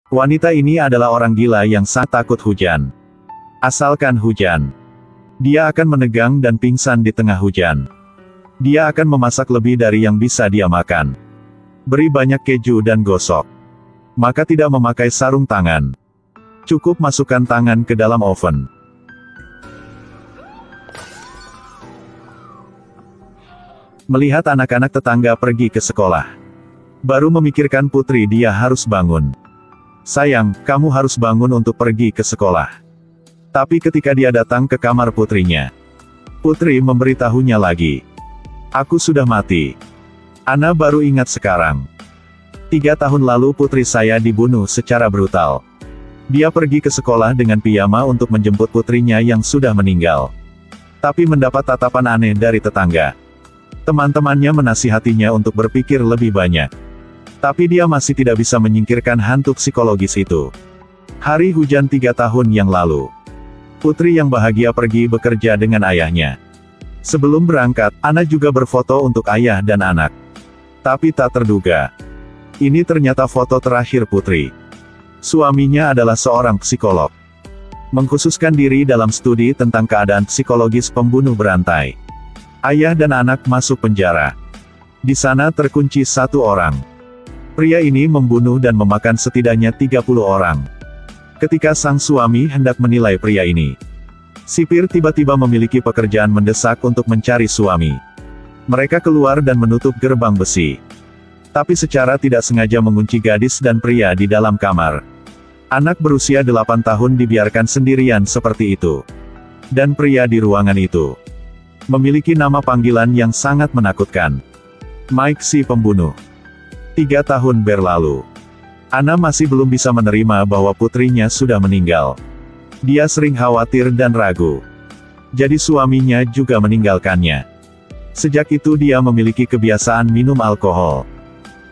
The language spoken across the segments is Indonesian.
Wanita ini adalah orang gila yang sangat takut hujan. Asalkan hujan, dia akan menegang dan pingsan di tengah hujan. Dia akan memasak lebih dari yang bisa dia makan. Beri banyak keju dan gosok. Maka tidak memakai sarung tangan. Cukup masukkan tangan ke dalam oven. Melihat anak-anak tetangga pergi ke sekolah. Baru memikirkan putri dia harus bangun. Sayang, kamu harus bangun untuk pergi ke sekolah. Tapi ketika dia datang ke kamar putrinya, putri memberitahunya lagi. Aku sudah mati. Ana baru ingat sekarang. 3 tahun lalu putri saya dibunuh secara brutal. Dia pergi ke sekolah dengan piyama untuk menjemput putrinya yang sudah meninggal. Tapi mendapat tatapan aneh dari tetangga. Teman-temannya menasihatinya untuk berpikir lebih banyak. Tapi dia masih tidak bisa menyingkirkan hantu psikologis itu. Hari hujan 3 tahun yang lalu. Putri yang bahagia pergi bekerja dengan ayahnya. Sebelum berangkat, Ana juga berfoto untuk ayah dan anak. Tapi tak terduga. Ini ternyata foto terakhir Putri. Suaminya adalah seorang psikolog. Mengkhususkan diri dalam studi tentang keadaan psikologis pembunuh berantai. Ayah dan anak masuk penjara. Di sana terkunci 1 orang. Pria ini membunuh dan memakan setidaknya 30 orang. Ketika sang suami hendak menilai pria ini, sipir tiba-tiba memiliki pekerjaan mendesak untuk mencari suami. Mereka keluar dan menutup gerbang besi. Tapi secara tidak sengaja mengunci gadis dan pria di dalam kamar. Anak berusia 8 tahun dibiarkan sendirian seperti itu. Dan pria di ruangan itu memiliki nama panggilan yang sangat menakutkan. Mike si pembunuh. 3 tahun berlalu. Ana masih belum bisa menerima bahwa putrinya sudah meninggal. Dia sering khawatir dan ragu. Jadi suaminya juga meninggalkannya. Sejak itu dia memiliki kebiasaan minum alkohol.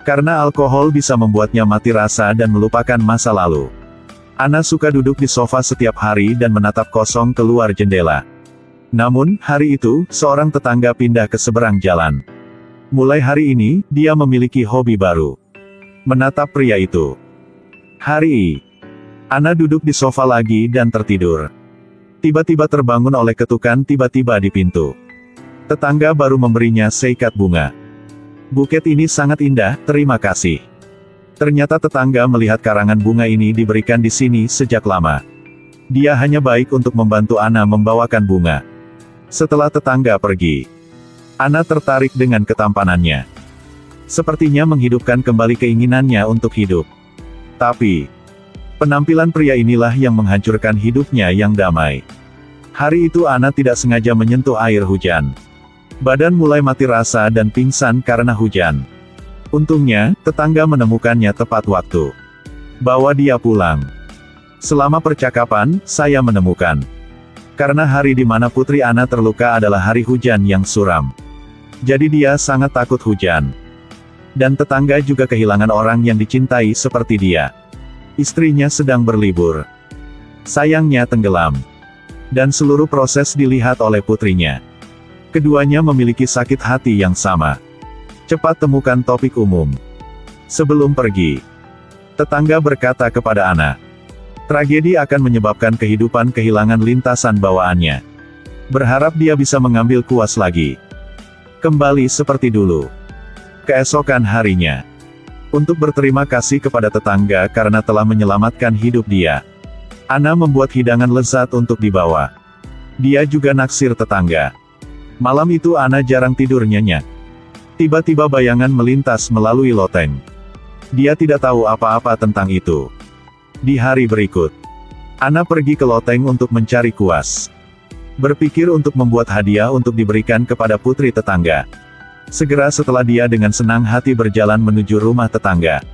Karena alkohol bisa membuatnya mati rasa dan melupakan masa lalu. Ana suka duduk di sofa setiap hari dan menatap kosong keluar jendela. Namun, hari itu, seorang tetangga pindah ke seberang jalan. Mulai hari ini, dia memiliki hobi baru. Menatap pria itu. Hari Ana duduk di sofa lagi dan tertidur. Tiba-tiba terbangun oleh ketukan tiba-tiba di pintu. Tetangga baru memberinya seikat bunga. Buket ini sangat indah, terima kasih. Ternyata tetangga melihat karangan bunga ini diberikan di sini sejak lama. Dia hanya baik untuk membantu Ana membawakan bunga. Setelah tetangga pergi, Ana tertarik dengan ketampanannya. Sepertinya menghidupkan kembali keinginannya untuk hidup. Tapi, penampilan pria inilah yang menghancurkan hidupnya yang damai. Hari itu Ana tidak sengaja menyentuh air hujan. Badan mulai mati rasa dan pingsan karena hujan. Untungnya, tetangga menemukannya tepat waktu. Bawa dia pulang. Selama percakapan, saya menemukan. Karena hari di mana putri Ana terluka adalah hari hujan yang suram. Jadi dia sangat takut hujan. Dan tetangga juga kehilangan orang yang dicintai seperti dia. Istrinya sedang berlibur. Sayangnya tenggelam. Dan seluruh proses dilihat oleh putrinya. Keduanya memiliki sakit hati yang sama. Cepat temukan topik umum. Sebelum pergi, tetangga berkata kepada Ana. Tragedi akan menyebabkan kehidupan kehilangan lintasan bawaannya. Berharap dia bisa mengambil kuas lagi. Kembali seperti dulu. Keesokan harinya. Untuk berterima kasih kepada tetangga karena telah menyelamatkan hidup dia, Ana membuat hidangan lezat untuk dibawa. Dia juga naksir tetangga. Malam itu Ana jarang tidur nyenyak. Tiba-tiba bayangan melintas melalui loteng. Dia tidak tahu apa-apa tentang itu. Di hari berikut, Ana pergi ke loteng untuk mencari kuas. Berpikir untuk membuat hadiah untuk diberikan kepada putri tetangga. Segera setelah dia dengan senang hati berjalan menuju rumah tetangga.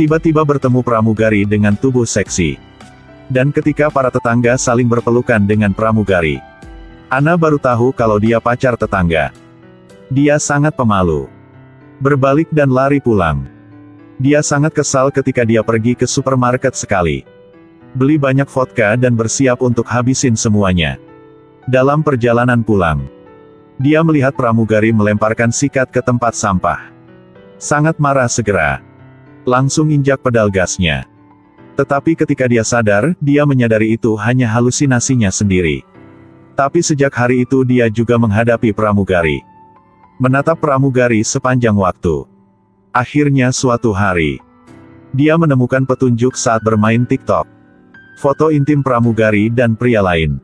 Tiba-tiba bertemu pramugari dengan tubuh seksi. Dan ketika para tetangga saling berpelukan dengan pramugari, Ana baru tahu kalau dia pacar tetangga. Dia sangat pemalu. Berbalik dan lari pulang. Dia sangat kesal ketika dia pergi ke supermarket sekali. Beli banyak vodka dan bersiap untuk habisin semuanya. Dalam perjalanan pulang, dia melihat pramugari melemparkan sikat ke tempat sampah. Sangat marah segera. Langsung injak pedal gasnya. Tetapi ketika dia sadar, dia menyadari itu hanya halusinasinya sendiri. Tapi sejak hari itu dia juga menghadapi pramugari. Menatap pramugari sepanjang waktu. Akhirnya suatu hari, dia menemukan petunjuk saat bermain TikTok. Foto intim pramugari dan pria lain.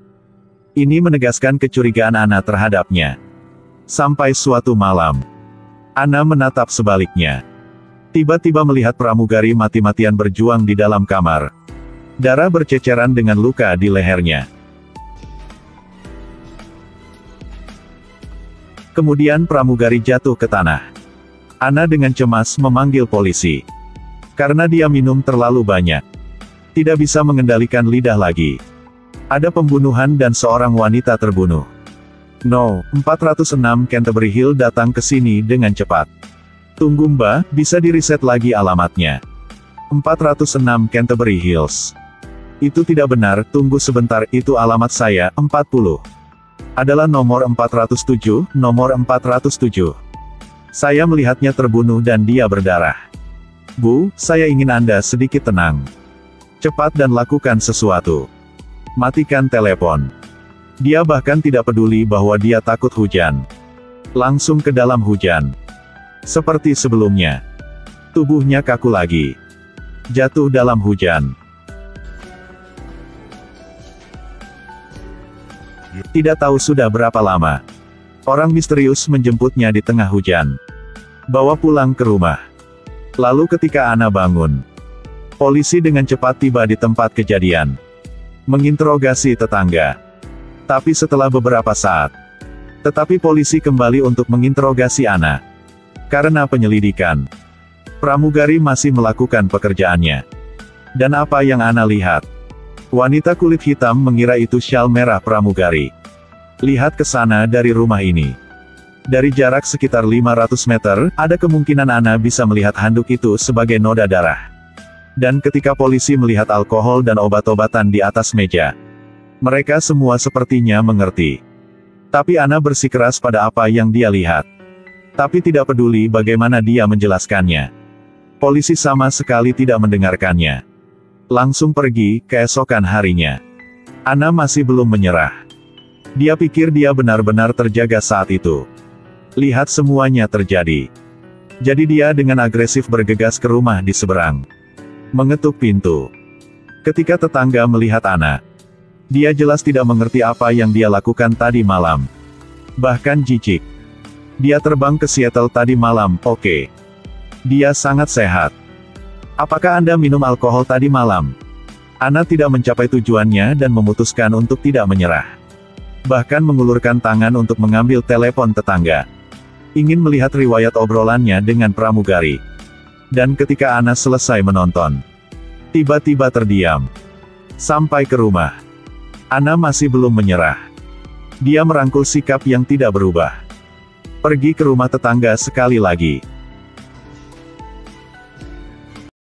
Ini menegaskan kecurigaan Anna terhadapnya. Sampai suatu malam, Anna menatap sebaliknya. Tiba-tiba melihat pramugari mati-matian berjuang di dalam kamar. Darah berceceran dengan luka di lehernya. Kemudian pramugari jatuh ke tanah. Anna dengan cemas memanggil polisi. Karena dia minum terlalu banyak. Tidak bisa mengendalikan lidah lagi. Ada pembunuhan dan seorang wanita terbunuh. No. 406 Canterbury Hill datang ke sini dengan cepat. Tunggu Mbak, bisa diriset lagi alamatnya. 406 Canterbury Hills. Itu tidak benar, tunggu sebentar, itu alamat saya, 40. Adalah nomor 407, nomor 407. Saya melihatnya terbunuh dan dia berdarah. Bu, saya ingin Anda sedikit tenang. Cepat dan lakukan sesuatu. Matikan telepon. Dia bahkan tidak peduli bahwa dia takut hujan. Langsung ke dalam hujan. Seperti sebelumnya. Tubuhnya kaku lagi. Jatuh dalam hujan. Tidak tahu sudah berapa lama. Orang misterius menjemputnya di tengah hujan. Bawa pulang ke rumah. Lalu ketika Anna bangun, polisi dengan cepat tiba di tempat kejadian. Menginterogasi tetangga. Tapi setelah beberapa saat, tetapi polisi kembali untuk menginterogasi Anna. Karena penyelidikan, pramugari masih melakukan pekerjaannya. Dan apa yang Anna lihat? Wanita kulit hitam mengira itu syal merah pramugari. Lihat ke sana dari rumah ini. Dari jarak sekitar 500 meter, ada kemungkinan Anna bisa melihat handuk itu sebagai noda darah. Dan ketika polisi melihat alkohol dan obat-obatan di atas meja, mereka semua sepertinya mengerti. Tapi Anna bersikeras pada apa yang dia lihat. Tapi tidak peduli bagaimana dia menjelaskannya. Polisi sama sekali tidak mendengarkannya. Langsung pergi, keesokan harinya. Anna masih belum menyerah. Dia pikir dia benar-benar terjaga saat itu. Lihat semuanya terjadi. Jadi dia dengan agresif bergegas ke rumah di seberang. Mengetuk pintu. Ketika tetangga melihat Anna, dia jelas tidak mengerti apa yang dia lakukan tadi malam. Bahkan jijik. Dia terbang ke Seattle tadi malam, oke. Dia sangat sehat. Apakah Anda minum alkohol tadi malam? Anna tidak mencapai tujuannya dan memutuskan untuk tidak menyerah. Bahkan mengulurkan tangan untuk mengambil telepon tetangga. Ingin melihat riwayat obrolannya dengan pramugari. Dan ketika Anna selesai menonton, tiba-tiba terdiam. Sampai ke rumah, Anna masih belum menyerah. Dia merangkul sikap yang tidak berubah. Pergi ke rumah tetangga sekali lagi.